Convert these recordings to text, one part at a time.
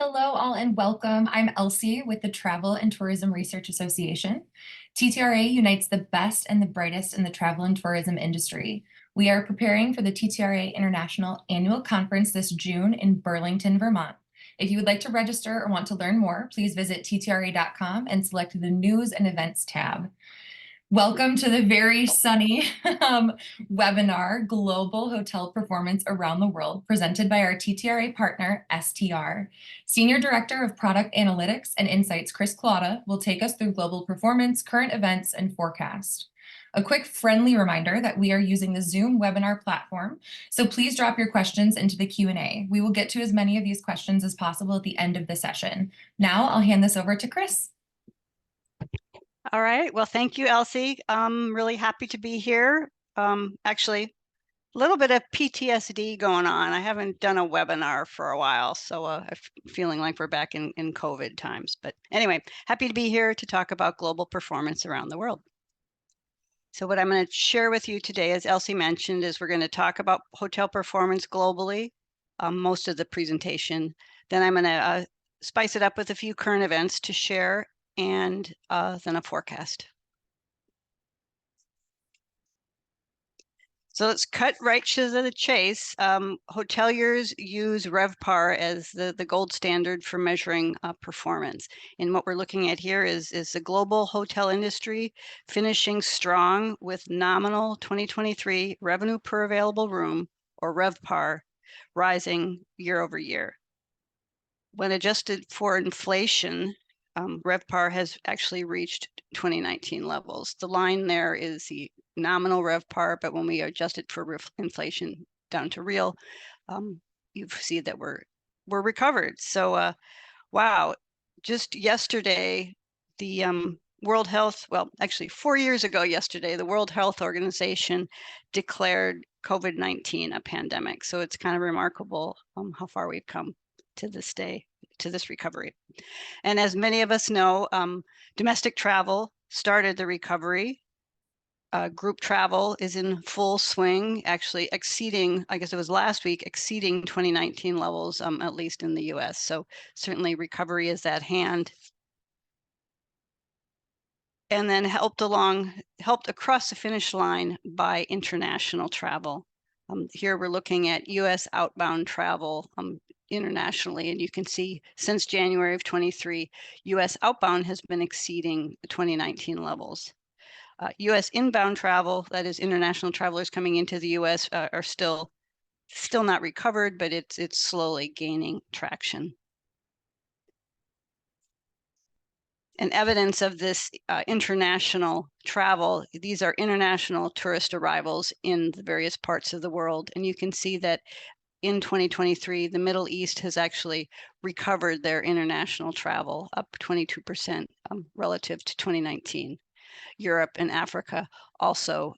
Hello, all, and welcome. I'm Elsie with the Travel and Tourism Research Association. TTRA unites the best and the brightest in the travel and tourism industry. We are preparing for the TTRA International Annual Conference this June in Burlington, Vermont. If you would like to register or want to learn more, please visit TTRA.com and select the News and Events tab. Welcome to the very sunny webinar, Global Hotel Performance Around the World, presented by our TTRA partner, STR. Senior Director of Product Analytics and Insights, Chris Clauda, will take us through global performance, current events, and forecast. A quick friendly reminder that we are using the Zoom webinar platform, so please drop your questions into the Q&A. We will get to as many of these questions as possible at the end of the session. Now I'll hand this over to Chris. All right, well, thank you, Elsie. I'm really happy to be here. Actually, a little bit of PTSD going on. I haven't done a webinar for a while, so I'm feeling like we're back in COVID times. But anyway, happy to be here to talk about global performance around the world. So what I'm going to share with you today, as Elsie mentioned, is we're going to talk about hotel performance globally, most of the presentation. Then I'm going to spice it up with a few current events to share, and then a forecast. So let's cut right to the chase. Hoteliers use RevPAR as the gold standard for measuring performance. And what we're looking at here is the global hotel industry finishing strong with nominal 2023 revenue per available room, or RevPAR, rising year over year. When adjusted for inflation, RevPAR has actually reached 2019 levels. The line there is the nominal RevPAR, but when we adjust it for inflation down to real, you see that we're recovered. So, wow! Just yesterday, the World Health, well, actually 4 years ago yesterday, the World Health Organization declared COVID-19 a pandemic. So it's kind of remarkable how far we've come to this day, to this recovery. And as many of us know, domestic travel started the recovery. Group travel is in full swing, actually exceeding, I guess it was last week, exceeding 2019 levels, at least in the US. So certainly recovery is at hand. And then helped across the finish line by international travel. Here we're looking at US outbound travel internationally, and you can see since January of 23, US outbound has been exceeding 2019 levels. US inbound travel, that is international travelers coming into the US, are still not recovered, but it's slowly gaining traction. And evidence of this international travel, these are international tourist arrivals in the various parts of the world. And you can see that in 2023, the Middle East has actually recovered their international travel, up 22% relative to 2019. Europe and Africa also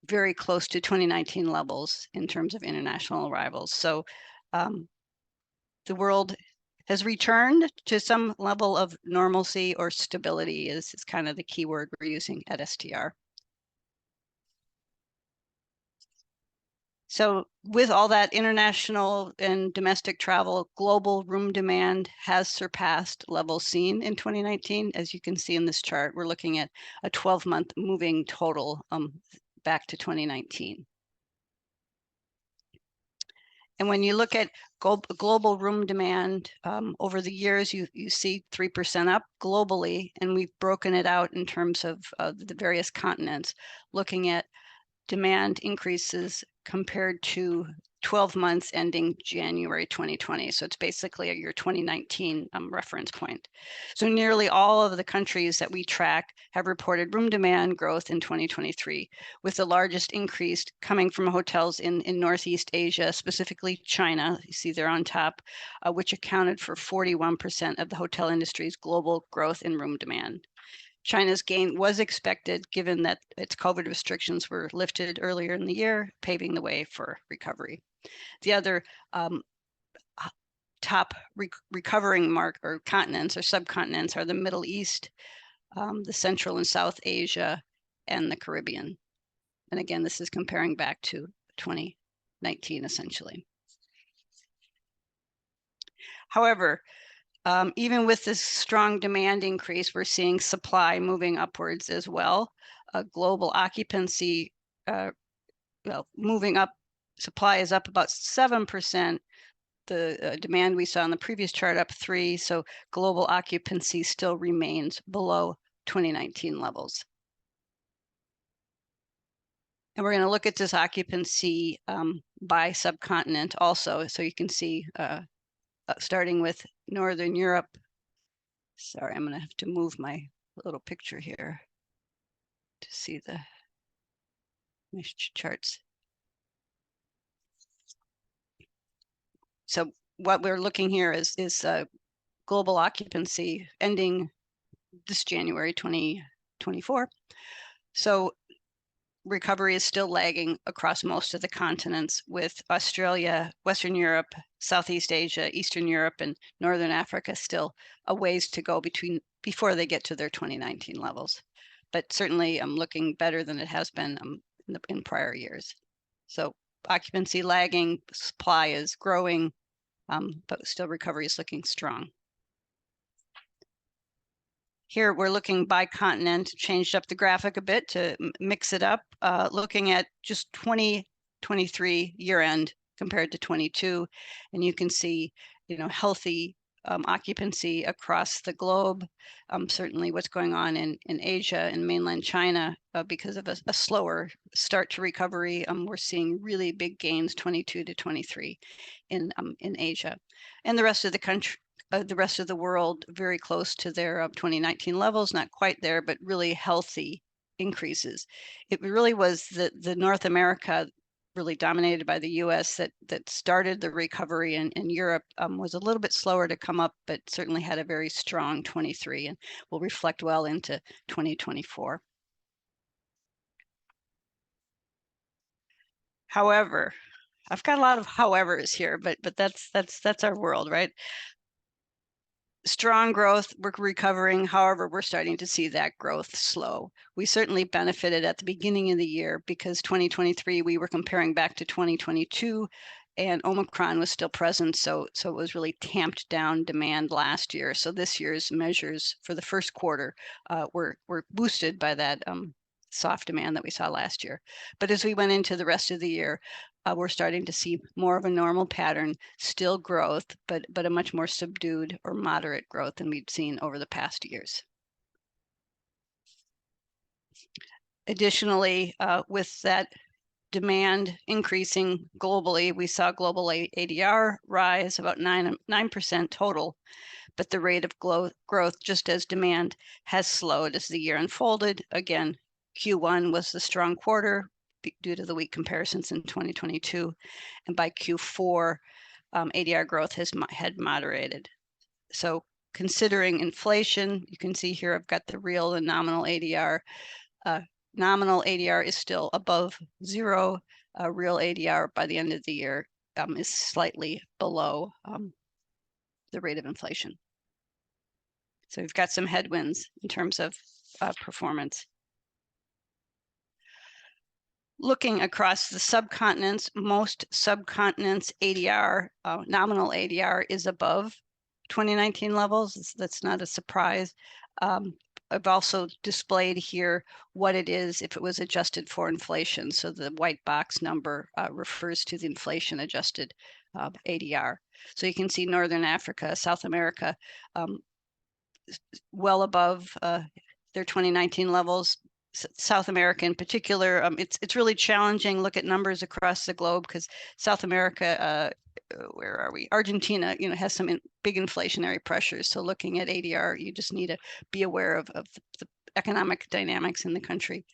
very close to 2019 levels in terms of international arrivals. So the world has returned to some level of normalcy or stability is kind of the key word we're using at STR. So with all that international and domestic travel, global room demand has surpassed levels seen in 2019. As you can see in this chart, we're looking at a 12-month moving total back to 2019. And when you look at global room demand over the years, you see 3% up globally, and we've broken it out in terms of the various continents, looking at demand increases compared to 12 months ending January 2020. So it's basically your 2019 reference point. So nearly all of the countries that we track have reported room demand growth in 2023, with the largest increase coming from hotels in Northeast Asia, specifically China, you see there on top, which accounted for 41% of the hotel industry's global growth in room demand. China's gain was expected given that its COVID restrictions were lifted earlier in the year, paving the way for recovery. The other top recovering continents or subcontinents are the Middle East, the Central and South Asia, and the Caribbean. And again, this is comparing back to 2019 essentially. However, even with this strong demand increase, we're seeing supply moving upwards as well. Global occupancy, moving up, supply is up about 7%. The demand we saw in the previous chart up 3%, so global occupancy still remains below 2019 levels. And we're going to look at this occupancy by subcontinent also, so you can see starting with Northern Europe. Sorry, I'm going to have to move my little picture here to see the charts. So what we're looking here is global occupancy ending this January 2024. So recovery is still lagging across most of the continents, with Australia, Western Europe, Southeast Asia, Eastern Europe, and Northern Africa still a ways to go before they get to their 2019 levels. But certainly looking better than it has been in prior years. So occupancy lagging, supply is growing, but still recovery is looking strong. Here we're looking by continent, changed up the graphic a bit to mix it up, looking at just 2023 year end compared to 22. And you can see, healthy occupancy across the globe. Certainly what's going on in Asia and mainland China because of a slower start to recovery. We're seeing really big gains 22 to 23 in Asia. And the rest of the country, the rest of the world very close to their 2019 levels, not quite there, but really healthy increases. It really was the North America, really dominated by the US, that started the recovery, and Europe was a little bit slower to come up, but certainly had a very strong 23 and will reflect well into 2024. However, I've got a lot of howevers here, but that's our world, right? Strong growth, we're recovering. However, we're starting to see that growth slow. We certainly benefited at the beginning of the year because 2023, we were comparing back to 2022 and Omicron was still present. So it was really tamped down demand last year. So this year's measures for the first quarter were boosted by that soft demand that we saw last year. But as we went into the rest of the year, we're starting to see more of a normal pattern, still growth, but a much more subdued or moderate growth than we've seen over the past years. Additionally, with that demand increasing globally, we saw global ADR rise about 9% total, but the rate of growth, just as demand has slowed as the year unfolded. Again, Q1 was the strong quarter due to the weak comparisons in 2022. And by Q4, ADR growth had moderated. So considering inflation, you can see here I've got the real and nominal ADR. Nominal ADR is still above zero. Real ADR by the end of the year is slightly below the rate of inflation. So we've got some headwinds in terms of performance. Looking across the subcontinents, most subcontinents ADR, nominal ADR is above 2019 levels. That's not a surprise. I've also displayed here what it is if it was adjusted for inflation. So the white box number refers to the inflation adjusted ADR. So you can see Northern Africa, South America, well above their 2019 levels. South America in particular, it's really challenging. Look at numbers across the globe because South America, where are we? Argentina, has some big inflationary pressures. So looking at ADR, you just need to be aware of the economic dynamics in the country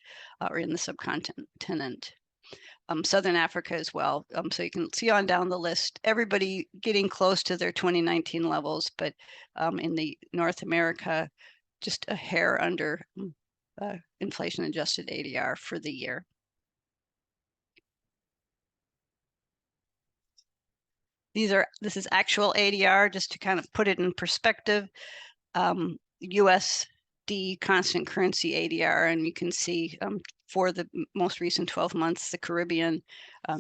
or in the subcontinent. Southern Africa as well. So you can see on down the list, everybody getting close to their 2019 levels, but in the North America, just a hair under inflation adjusted ADR for the year. This is actual ADR, just to kind of put it in perspective. USD constant currency ADR, and you can see for the most recent 12 months, the Caribbean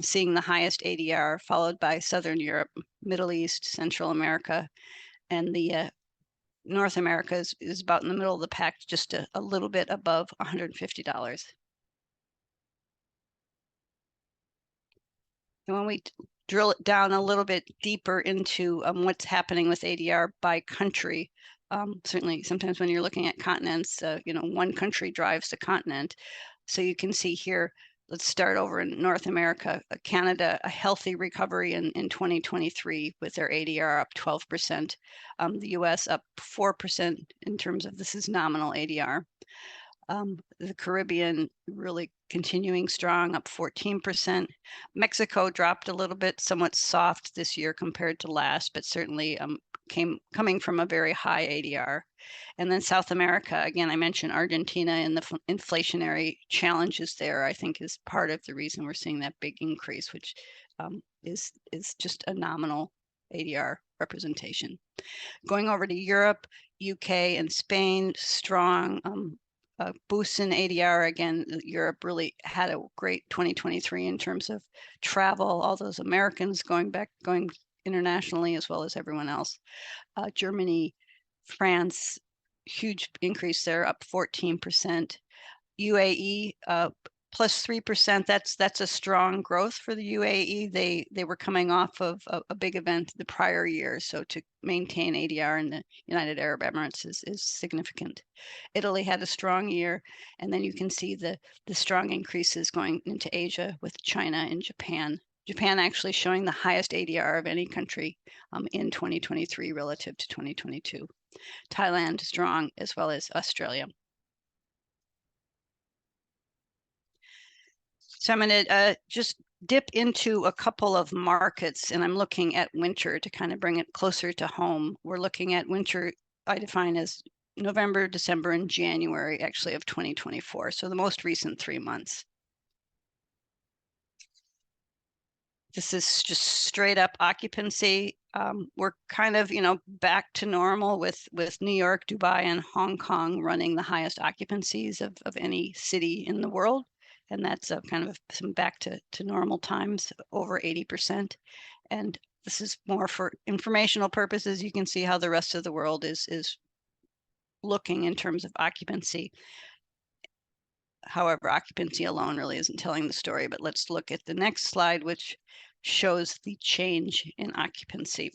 seeing the highest ADR, followed by Southern Europe, Middle East, Central America, and the North America is about in the middle of the pack, just a little bit above $150. And when we drill it down a little bit deeper into what's happening with ADR by country, certainly sometimes when you're looking at continents, one country drives the continent. So you can see here, let's start over in North America, Canada, a healthy recovery in 2023 with their ADR up 12%. The US up 4% in terms of this is nominal ADR. The Caribbean really continuing strong, up 14%. Mexico dropped a little bit, somewhat soft this year compared to last, but certainly coming from a very high ADR. And then South America, again, I mentioned Argentina and the inflationary challenges there, I think is part of the reason we're seeing that big increase, which is just a nominal ADR representation. Going over to Europe, UK and Spain, strong boosts in ADR. Again, Europe really had a great 2023 in terms of travel, all those Americans going internationally as well as everyone else. Germany, France, huge increase there, up 14%. UAE, plus 3%. That's a strong growth for the UAE. They were coming off of a big event the prior year, so to maintain ADR in the United Arab Emirates is significant. Italy had a strong year, and then you can see the strong increases going into Asia with China and Japan. Japan actually showing the highest ADR of any country in 2023 relative to 2022. Thailand strong, as well as Australia. So I'm going to just dip into a couple of markets, and I'm looking at winter to kind of bring it closer to home. We're looking at winter, I define as November, December, and January, actually, of 2024. So the most recent 3 months. This is just straight up occupancy. We're kind of, back to normal with New York, Dubai, and Hong Kong running the highest occupancies of any city in the world. And that's kind of some back to normal times, over 80%. And this is more for informational purposes. You can see how the rest of the world is looking in terms of occupancy. However, occupancy alone really isn't telling the story, but let's look at the next slide, which shows the change in occupancy.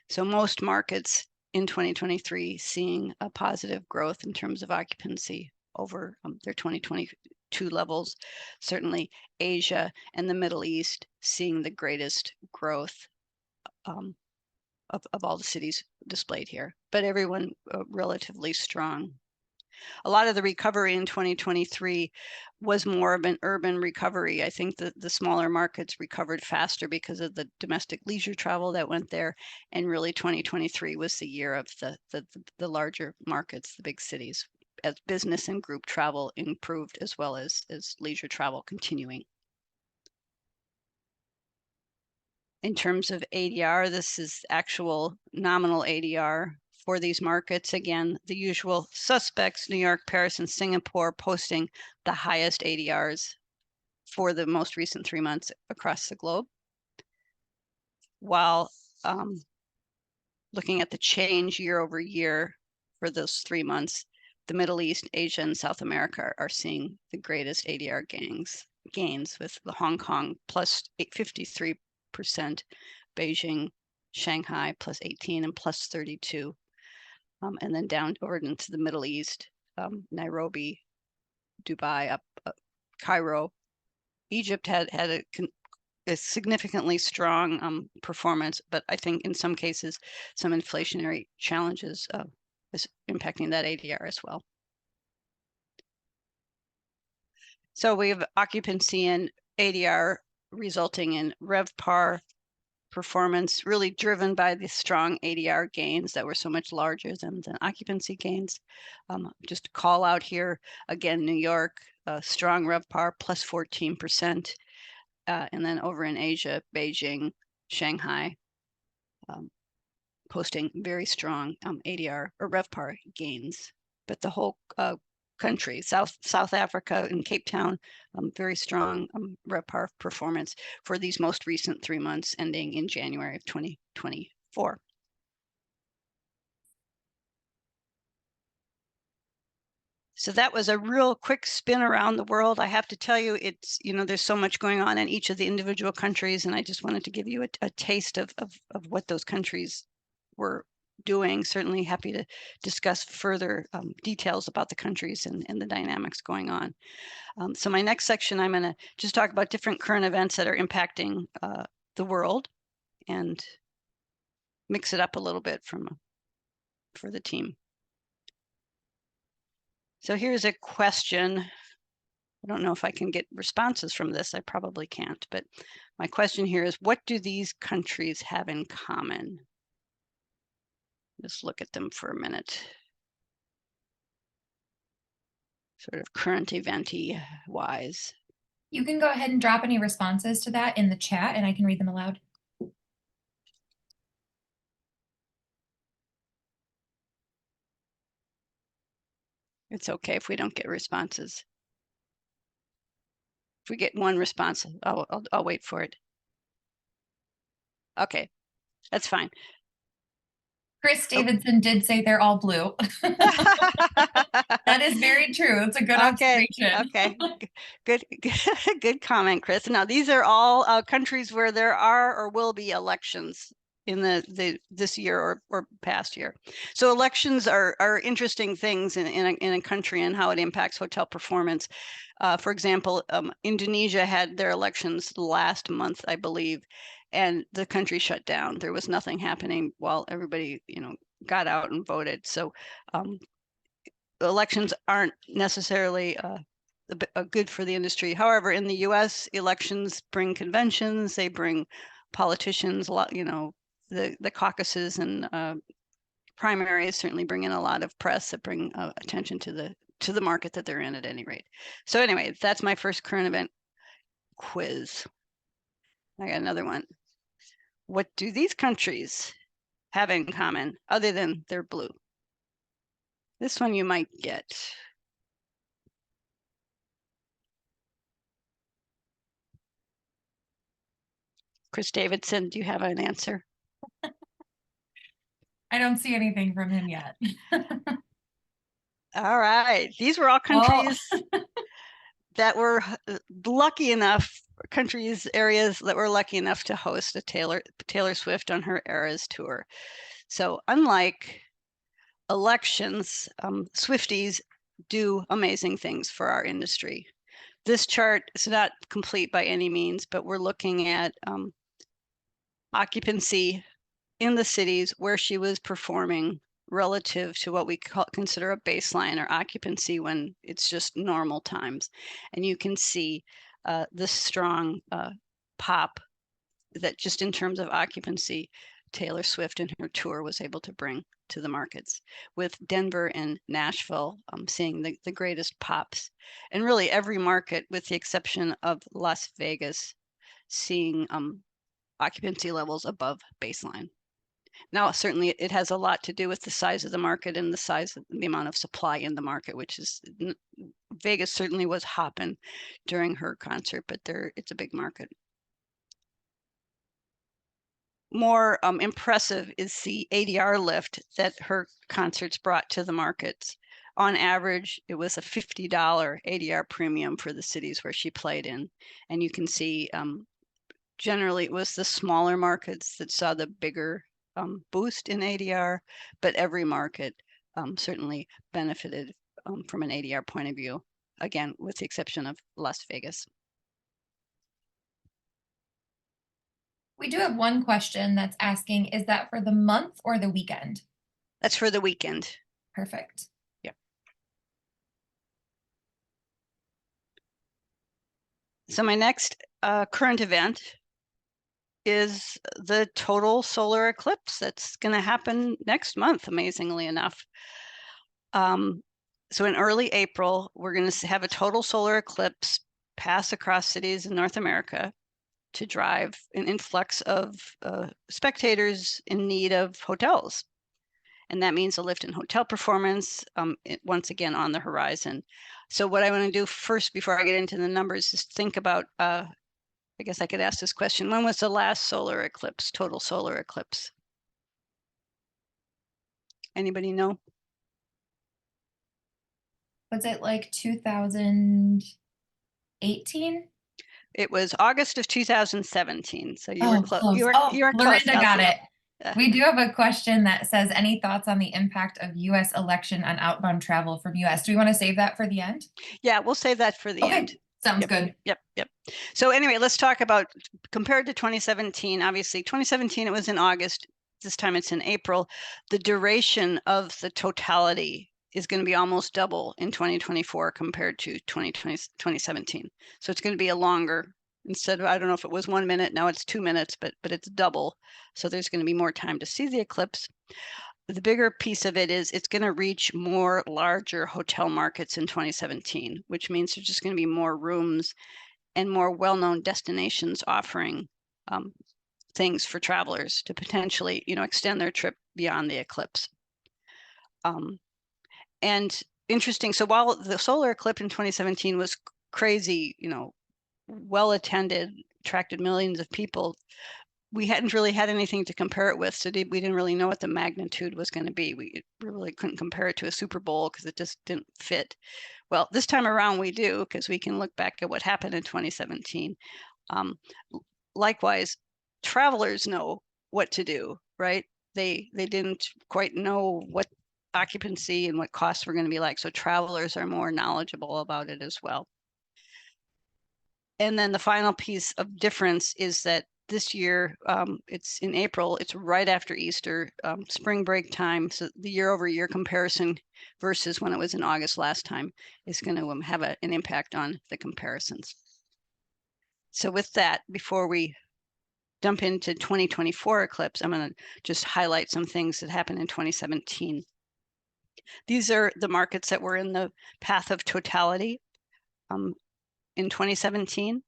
So most markets in 2023 seeing a positive growth in terms of occupancy over their 2022 levels. Certainly Asia and the Middle East seeing the greatest growth of all the cities displayed here, but everyone relatively strong. A lot of the recovery in 2023 was more of an urban recovery. I think that the smaller markets recovered faster because of the domestic leisure travel that went there. And really 2023 was the year of the larger markets, the big cities, as business and group travel improved as well as leisure travel continuing. In terms of ADR, this is actual nominal ADR for these markets. Again, the usual suspects, New York, Paris, and Singapore posting the highest ADRs for the most recent 3 months across the globe. While looking at the change year over year for those 3 months, the Middle East, Asia, and South America are seeing the greatest ADR gains with the Hong Kong plus 53%, Beijing, Shanghai plus 18 and plus 32. And then down over into the Middle East, Nairobi, Dubai, up Cairo. Egypt had a significantly strong performance, but I think in some cases, some inflationary challenges is impacting that ADR as well. So we have occupancy and ADR resulting in RevPAR performance really driven by the strong ADR gains that were so much larger than occupancy gains. Just call out here, again, New York, strong RevPAR plus 14%. And then over in Asia, Beijing, Shanghai, posting very strong ADR or RevPAR gains. But the whole country. South Africa and Cape Town, very strong RevPAR performance for these most recent 3 months ending in January of 2024. So that was a real quick spin around the world. I have to tell you, it's, there's so much going on in each of the individual countries, and I just wanted to give you a taste of what those countries were doing. Certainly happy to discuss further details about the countries and the dynamics going on. So my next section, I'm going to just talk about different current events that are impacting the world and mix it up a little bit for the team. So here's a question. I don't know if I can get responses from this. I probably can't, but my question here is, what do these countries have in common? Just look at them for a minute. Sort of current event-y wise. You can go ahead and drop any responses to that in the chat and I can read them aloud. It's okay if we don't get responses. If we get one response, I'll wait for it. Okay, that's fine. Chris Davidson did say they're all blue. That is very true. It's a good observation. Okay, good comment, Chris. Now, these are all countries where there are or will be elections in this year or past year. So elections are interesting things in a country and how it impacts hotel performance. For example, Indonesia had their elections last month, I believe, and the country shut down. There was nothing happening while everybody, got out and voted. So elections aren't necessarily good for the industry. However, in the U.S., elections bring conventions. They bring politicians a lot. The caucuses and primaries certainly bring in a lot of press that bring attention to the market that they're in at any rate. So anyway, that's my first current event quiz. I got another one. What do these countries have in common other than they're blue? This one you might get. Chris Davidson, do you have an answer? I don't see anything from him yet. All right. These were all countries that were lucky enough, areas that were lucky enough to host a Taylor Swift on her Eras tour. So unlike elections, Swifties do amazing things for our industry. This chart is not complete by any means, but we're looking at occupancy in the cities where she was performing relative to what we consider a baseline or occupancy when it's just normal times. And you can see the strong pop that just in terms of occupancy, Taylor Swift and her tour was able to bring to the markets, with Denver and Nashville seeing the greatest pops. And really every market, with the exception of Las Vegas, seeing occupancy levels above baseline. Now, certainly it has a lot to do with the size of the market and the size of the amount of supply in the market, which is, Vegas certainly was hopping during her concert, but it's a big market. More impressive is the ADR lift that her concerts brought to the markets. On average, it was a $50 ADR premium for the cities where she played in. And you can see generally it was the smaller markets that saw the bigger boost in ADR, but every market certainly benefited from an ADR point of view, again, with the exception of Las Vegas. We do have one question that's asking, is that for the month or the weekend? That's for the weekend. Perfect. Yep. So my next current event is the total solar eclipse that's going to happen next month, amazingly enough. So in early April, we're going to have a total solar eclipse pass across cities in North America to drive an influx of spectators in need of hotels. and that means a lift in hotel performance, once again on the horizon. So what I want to do first, before I get into the numbers, is think about, I guess I could ask this question: when was the last solar eclipse, total solar eclipse? Anybody know? Was it like 2018? It was August of 2017. So you were Oh, close. close. You Oh, were close, Lorinda got Elsie. it. Yeah. We do have a question that says, any thoughts on the impact of US election on outbound travel from US? Do we want to save that for the end? Yeah, we'll save that for the end. Okay, sounds Yep, good. Yep. So anyway, let's talk about, compared to 2017, obviously 2017, it was in August. This time it's in April. The duration of the totality is going to be almost double in 2024 compared to 2017. So it's going to be a longer, instead of, I don't know if it was 1 minute, now it's 2 minutes, but it's double. So there's going to be more time to see the eclipse. The bigger piece of it is it's going to reach more larger hotel markets in 2017, which means there's just going to be more rooms and more well-known destinations offering things for travelers to potentially, extend their trip beyond the eclipse. And interesting, so while the solar eclipse in 2017 was crazy, well attended, attracted millions of people, we hadn't really had anything to compare it with, so we didn't really know what the magnitude was going to be. We really couldn't compare it to a Super Bowl because it just didn't fit. Well, this time around we do, because we can look back at what happened in 2017. Likewise, travelers know what to do, right? They didn't quite know what occupancy and what costs were going to be like, so travelers are more knowledgeable about it as well. And then the final piece of difference is that this year, it's in April, it's right after Easter, spring break time. So the year-over-year comparison versus when it was in August last time is going to have an impact on the comparisons. So with that, before we jump into 2024 eclipse, I'm going to just highlight some things that happened in 2017. These are the markets that were in the path of totality in 2017.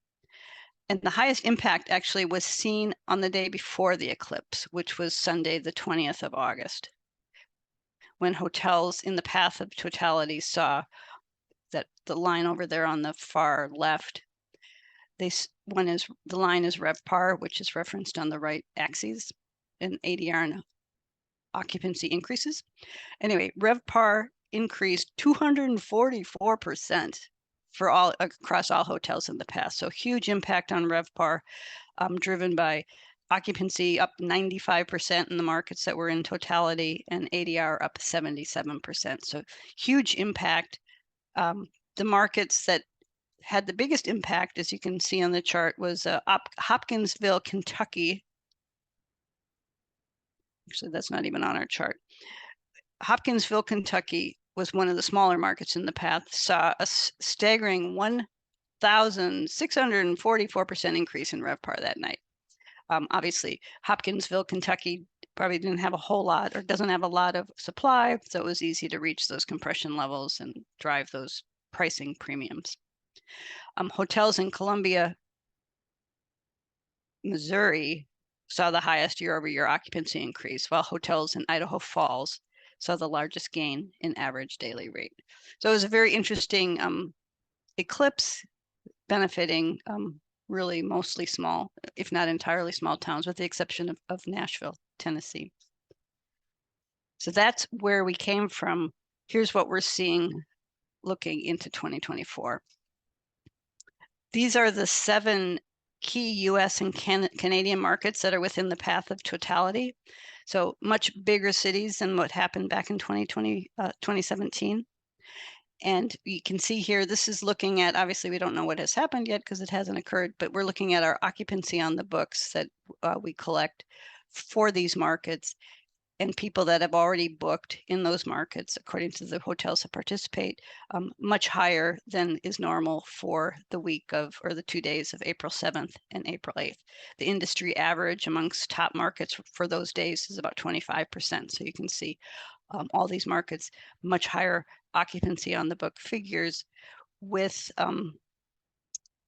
And the highest impact actually was seen on the day before the eclipse, which was Sunday, the 20th of August, when hotels in the path of totality saw that the line over there on the far left, the line is RevPAR, which is referenced on the right axis, and ADR and occupancy increases. Anyway, RevPAR increased 244% for across all hotels in the past. So huge impact on RevPAR, driven by occupancy up 95% in the markets that were in totality, and ADR up 77%. So huge impact. The markets that had the biggest impact, as you can see on the chart, was Hopkinsville, Kentucky. Actually, that's not even on our chart. Hopkinsville, Kentucky was one of the smaller markets in the path, saw a staggering 1,644% increase in RevPAR that night. Obviously, Hopkinsville, Kentucky probably didn't have a whole lot, or doesn't have a lot of supply, so it was easy to reach those compression levels and drive those pricing premiums. Hotels in Columbia, Missouri saw the highest year-over-year occupancy increase, while hotels in Idaho Falls saw the largest gain in average daily rate. So it was a very interesting eclipse, benefiting really mostly small, if not entirely small towns, with the exception of Nashville, Tennessee. So that's where we came from. Here's what we're seeing looking into 2024. These are the 7 key US and Canadian markets that are within the path of totality. So much bigger cities than what happened back in 2017. And you can see here, this is looking at, obviously we don't know what has happened yet because it hasn't occurred, but we're looking at our occupancy on the books that we collect for these markets, and people that have already booked in those markets, according to the hotels that participate, much higher than is normal for the week of, or the 2 days of April 7th and April 8th. The industry average amongst top markets for those days is about 25%. So you can see all these markets, much higher occupancy on the book figures, with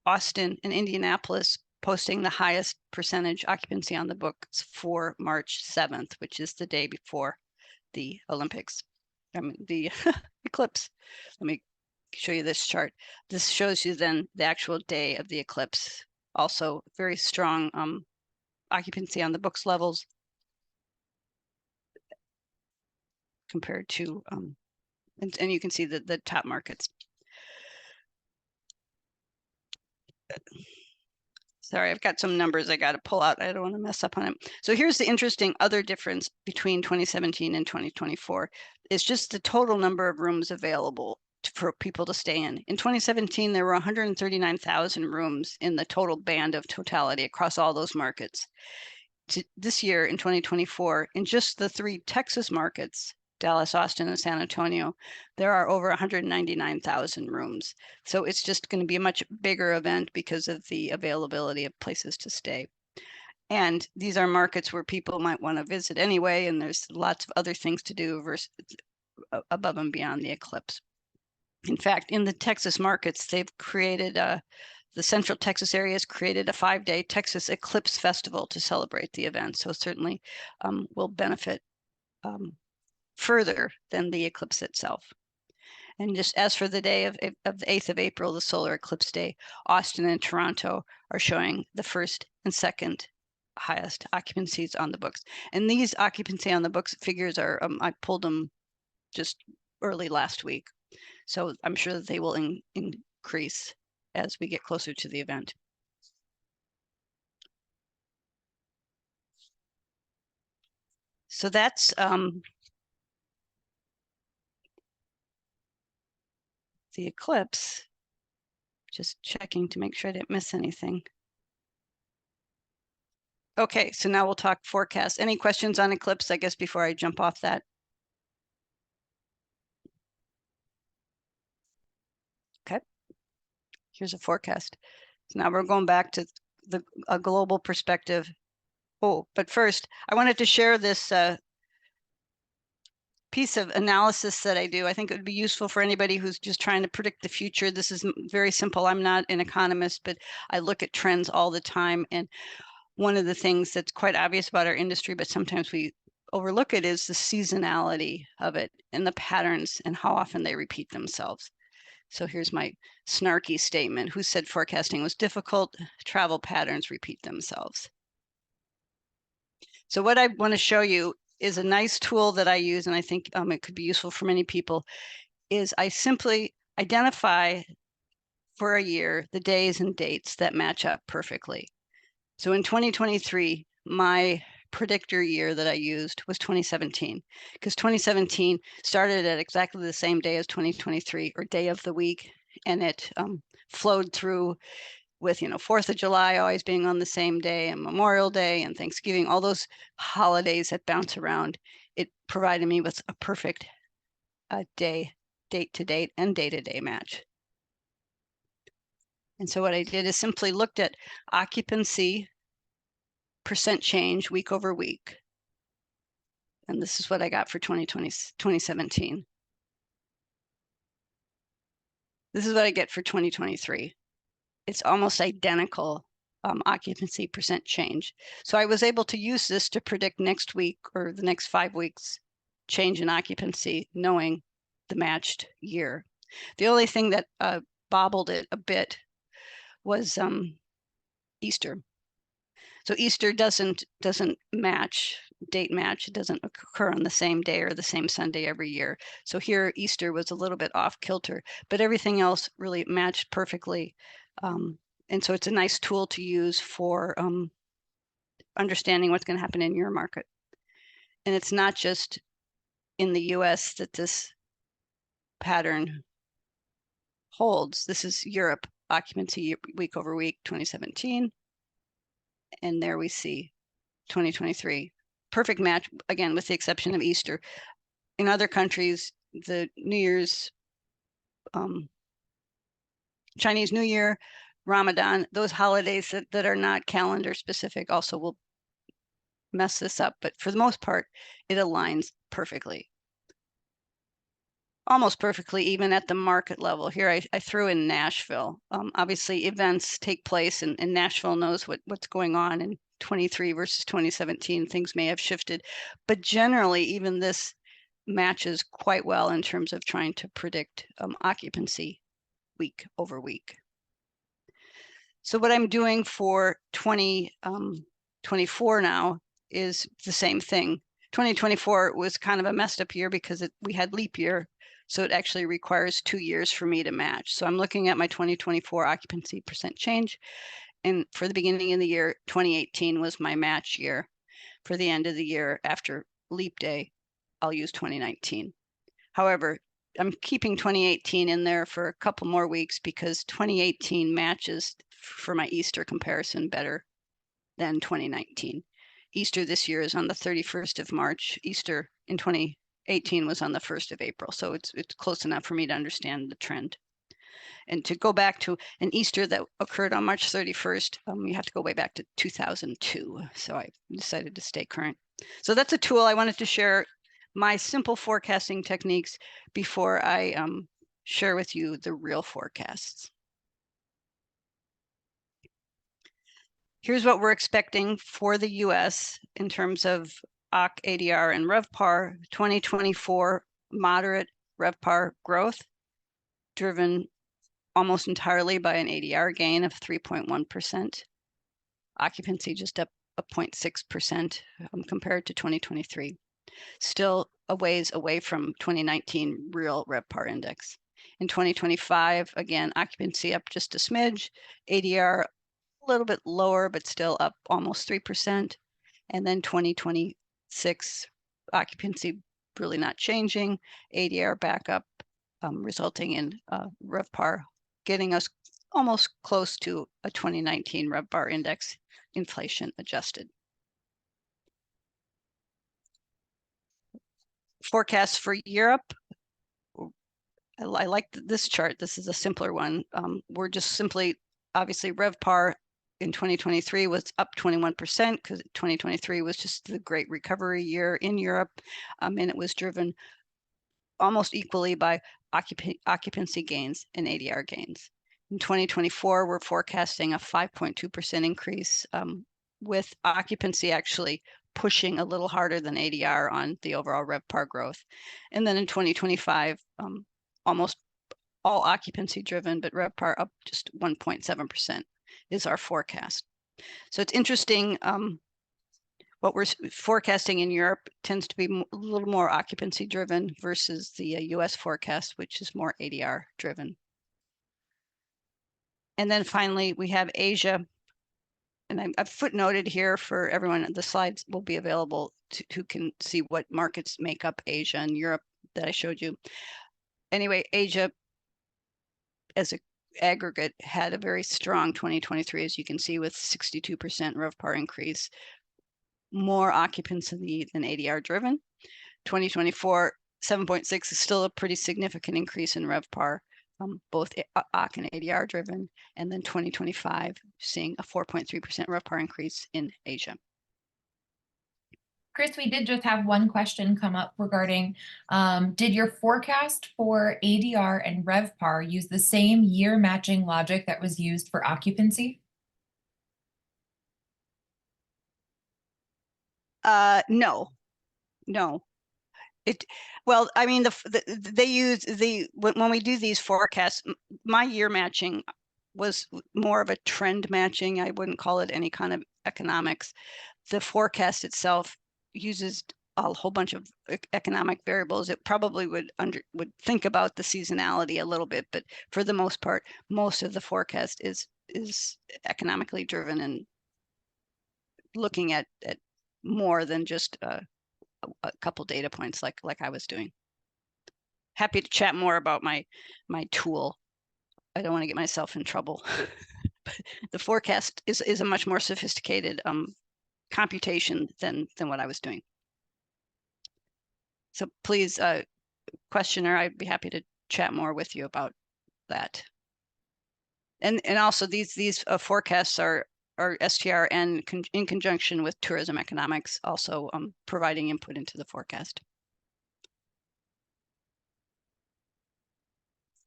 Austin and Indianapolis posting the highest percentage occupancy on the books for March 7th, which is the day before the Olympics, the eclipse. Let me show you this chart. This shows you then the actual day of the eclipse. Also very strong occupancy on the books levels compared to, and you can see the top markets. Sorry, I've got some numbers I got to pull out. I don't want to mess up on it. So here's the interesting other difference between 2017 and 2024. It's just the total number of rooms available for people to stay in. In 2017, there were 139,000 rooms in the total band of totality across all those markets. This year, in 2024, in just the 3 Texas markets, Dallas, Austin, and San Antonio, there are over 199,000 rooms. So it's just going to be a much bigger event because of the availability of places to stay. And these are markets where people might want to visit anyway, and there's lots of other things to do versus above and beyond the eclipse. In fact, in the Texas markets, they've created the Central Texas area has created a 5-day Texas Eclipse Festival to celebrate the event. So certainly will benefit further than the eclipse itself. And just as for the day of the 8th of April, the solar eclipse day, Austin and Toronto are showing the first and second highest occupancies on the books. And these occupancy on the books figures are, I pulled them just early last week. So I'm sure that they will increase as we get closer to the event. So that's the eclipse. Just checking to make sure I didn't miss anything. Okay, so now we'll talk forecast. Any questions on eclipse, I guess, before I jump off that? Okay, here's a forecast. So now we're going back to a global perspective. Oh, but first, I wanted to share this piece of analysis that I do. I think it would be useful for anybody who's just trying to predict the future. This is very simple. I'm not an economist, but I look at trends all the time. And one of the things that's quite obvious about our industry, but sometimes we overlook it, is the seasonality of it and the patterns and how often they repeat themselves. So here's my snarky statement. Who said forecasting was difficult? Travel patterns repeat themselves. So what I want to show you is a nice tool that I use, and I think it could be useful for many people, is I simply identify for a year the days and dates that match up perfectly. So in 2023, my predictor year that I used was 2017, because 2017 started at exactly the same day as 2023, or day of the week, and it flowed through with 4th of July always being on the same day, and Memorial Day and Thanksgiving, all those holidays that bounce around. It provided me with a perfect date to date, and day to day match. And so what I did is simply looked at occupancy percent change week over week. And this is what I got for 2017. This is what I get for 2023. It's almost identical occupancy percent change. So I was able to use this to predict next week or the next 5 weeks change in occupancy, knowing the matched year. The only thing that bobbled it a bit was Easter. So Easter doesn't match, date match. It doesn't occur on the same day or the same Sunday every year. So here Easter was a little bit off kilter, but everything else really matched perfectly. And so it's a nice tool to use for understanding what's going to happen in your market. And it's not just in the US that this pattern holds. This is Europe occupancy week over week 2017. And there we see 2023. Perfect match, again, with the exception of Easter. In other countries, the New Year's, Chinese New Year, Ramadan, those holidays that are not calendar specific also will mess this up. But for the most part, it aligns perfectly. Almost perfectly, even at the market level. Here I threw in Nashville. Obviously, events take place, and Nashville knows what's going on in 23 versus 2017. Things may have shifted, but generally, even this matches quite well in terms of trying to predict occupancy week over week. So what I'm doing for 2024 now is the same thing. 2024 was kind of a messed up year because we had leap year, so it actually requires 2 years for me to match. So I'm looking at my 2024 occupancy percent change, and for the beginning of the year, 2018 was my match year. For the end of the year after leap day, I'll use 2019. However, I'm keeping 2018 in there for a couple more weeks because 2018 matches for my Easter comparison better than 2019. Easter this year is on the 31st of March. Easter in 2018 was on the 1st of April. So it's close enough for me to understand the trend. And to go back to an Easter that occurred on March 31st, you have to go way back to 2002. So I decided to stay current. So that's a tool I wanted to share my simple forecasting techniques before I share with you the real forecasts. Here's what we're expecting for the US in terms of OCC, ADR, and RevPAR. 2024 moderate RevPAR growth, driven almost entirely by an ADR gain of 3.1%. Occupancy just up 0.6% compared to 2023. Still a ways away from 2019 real RevPAR index. In 2025, again, occupancy up just a smidge, ADR a little bit lower, but still up almost 3%. And then 2026, occupancy really not changing, ADR back up, resulting in RevPAR getting us almost close to a 2019 RevPAR index, inflation adjusted. Forecast for Europe. I like this chart. This is a simpler one. We're just simply, obviously, RevPAR in 2023 was up 21% because 2023 was just the great recovery year in Europe, and it was driven almost equally by occupancy gains and ADR gains. In 2024, we're forecasting a 5.2% increase, with occupancy actually pushing a little harder than ADR on the overall RevPAR growth. And then in 2025, almost all occupancy driven, but RevPAR up just 1.7% is our forecast. So it's interesting. What we're forecasting in Europe tends to be a little more occupancy driven versus the US forecast, which is more ADR driven. And then finally, we have Asia. And I've footnoted here for everyone. The slides will be available who can see what markets make up Asia and Europe that I showed you. Anyway, Asia as an aggregate had a very strong 2023, as you can see, with 62% RevPAR increase, more occupancy than ADR driven. 2024, 7.6 is still a pretty significant increase in RevPAR, both OCC and ADR driven. And then 2025, seeing a 4.3% RevPAR increase in Asia. Chris, we did just have one question come up regarding, did your forecast for ADR and RevPAR use the same year matching logic that was used for occupancy? No. Well, I mean, they use when we do these forecasts, my year matching was more of a trend matching. I wouldn't call it any kind of economics. The forecast itself uses a whole bunch of economic variables. It probably would think about the seasonality a little bit, but for the most part, most of the forecast is economically driven and looking at more than just a couple data points like I was doing. Happy to chat more about my tool. I don't want to get myself in trouble. But the forecast is a much more sophisticated computation than what I was doing. So please, questioner, I'd be happy to chat more with you about that. And also these forecasts are STR and in conjunction with tourism economics, also providing input into the forecast.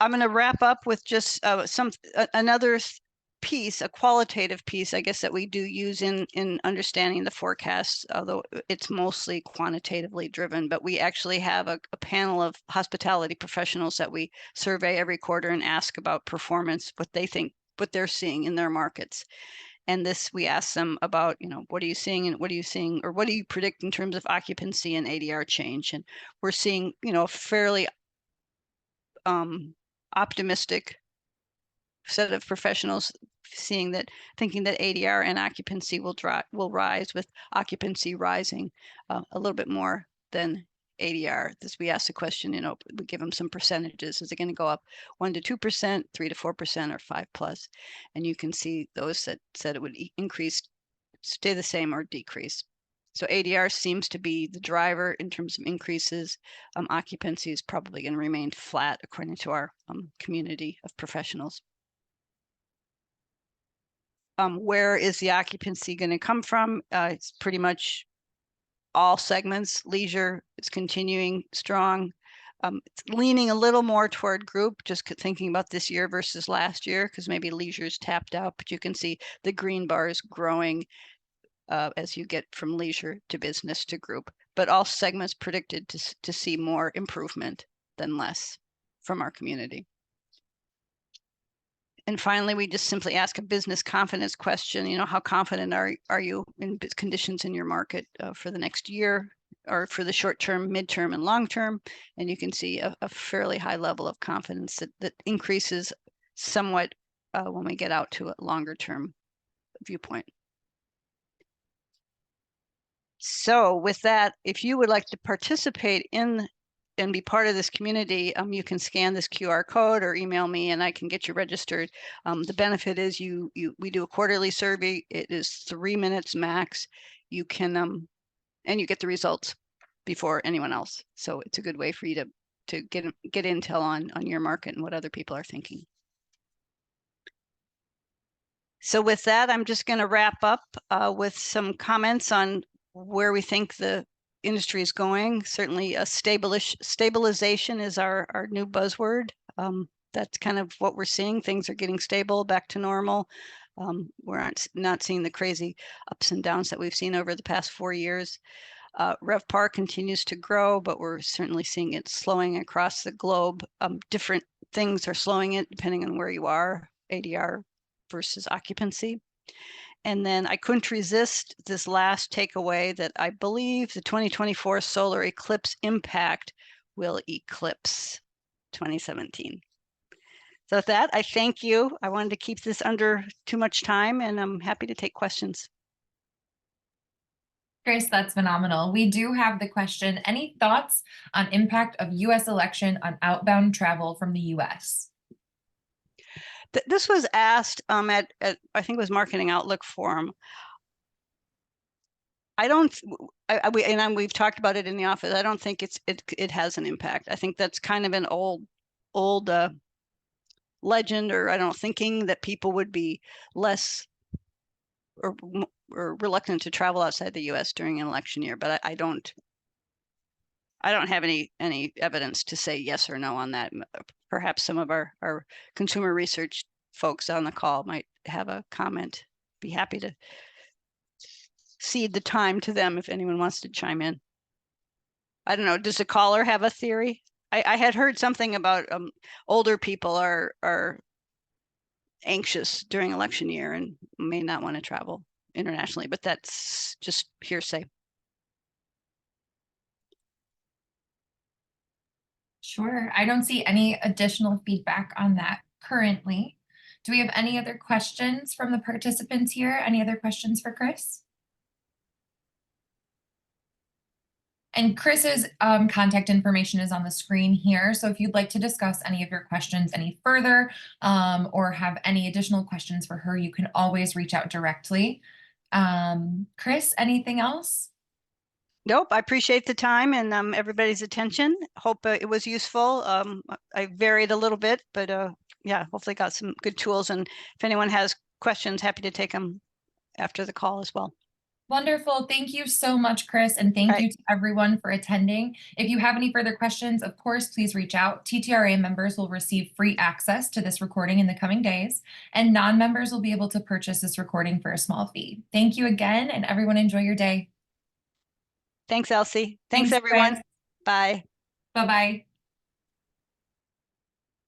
I'm going to wrap up with just another piece, a qualitative piece, I guess, that we do use in understanding the forecasts, although it's mostly quantitatively driven. But we actually have a panel of hospitality professionals that we survey every quarter and ask about performance, what they think, what they're seeing in their markets. And this, we ask them about, what are you seeing, and what are you seeing, or what do you predict in terms of occupancy and ADR change? And we're seeing, a fairly optimistic set of professionals thinking that ADR and occupancy will rise, with occupancy rising a little bit more than ADR. We ask the question, we give them some percentages. Is it going to go up 1 to 2%, 3 to 4%, or 5+? And you can see those that said it would increase, stay the same, or decrease. So ADR seems to be the driver in terms of increases. Occupancy is probably going to remain flat according to our community of professionals. Where is the occupancy going to come from? It's pretty much all segments. Leisure is continuing strong. It's leaning a little more toward group, just thinking about this year versus last year, because maybe leisure's tapped out, but you can see the green bars growing as you get from leisure to business to group. But all segments predicted to see more improvement than less from our community. And finally, we just simply ask a business confidence question. How confident are you in conditions in your market for the next year, or for the short term, midterm, and long term? And you can see a fairly high level of confidence that increases somewhat when we get out to a longer term viewpoint. So with that, if you would like to participate in and be part of this community, you can scan this QR code or email me and I can get you registered. The benefit is we do a quarterly survey. It is 3 minutes max. You can, and you get the results before anyone else. So it's a good way for you to get intel on your market and what other people are thinking. So with that, I'm just going to wrap up with some comments on where we think the industry is going. Certainly a stabilization is our new buzzword. That's kind of what we're seeing. Things are getting stable, back to normal. We're not seeing the crazy ups and downs that we've seen over the past 4 years. RevPAR continues to grow, but we're certainly seeing it slowing across the globe. Different things are slowing it depending on where you are, ADR versus occupancy. And then I couldn't resist this last takeaway that I believe the 2024 solar eclipse impact will eclipse 2017. So with that, I thank you. I wanted to keep this under too much time, and I'm happy to take questions. Grace, that's phenomenal. We do have the question, any thoughts on impact of US election on outbound travel from the US? This was asked at I think it was Marketing Outlook Forum. We've talked about it in the office. I don't think it has an impact. I think that's kind of an old legend, or I don't know, thinking that people would be less or reluctant to travel outside the U.S. during an election year. But I don't have any evidence to say yes or no on that. Perhaps some of our consumer research folks on the call might have a comment. Be happy to cede the time to them if anyone wants to chime in. I don't know. Does the caller have a theory? I had heard something about older people are anxious during election year and may not want to travel internationally, but that's just hearsay. Sure. I don't see any additional feedback on that currently. Do we have any other questions from the participants here? Any other questions for Chris? And Chris's contact information is on the screen here. So if you'd like to discuss any of your questions any further or have any additional questions for her, you can always reach out directly. Chris, anything else? Nope, I appreciate the time and everybody's attention. Hope it was useful. I varied a little bit, but yeah, hopefully got some good tools. And if anyone has questions, happy to take them after the call as well. Wonderful. Thank you so much, Chris, and All thank right. you to everyone for attending. If you have any further questions, of course, please reach out. TTRA members will receive free access to this recording in the coming days, and non-members will be able to purchase this recording for a small fee. Thank you again, and everyone enjoy your day. Thanks, Elsie. Thanks, Thanks, Chris. everyone. Bye. Bye-bye.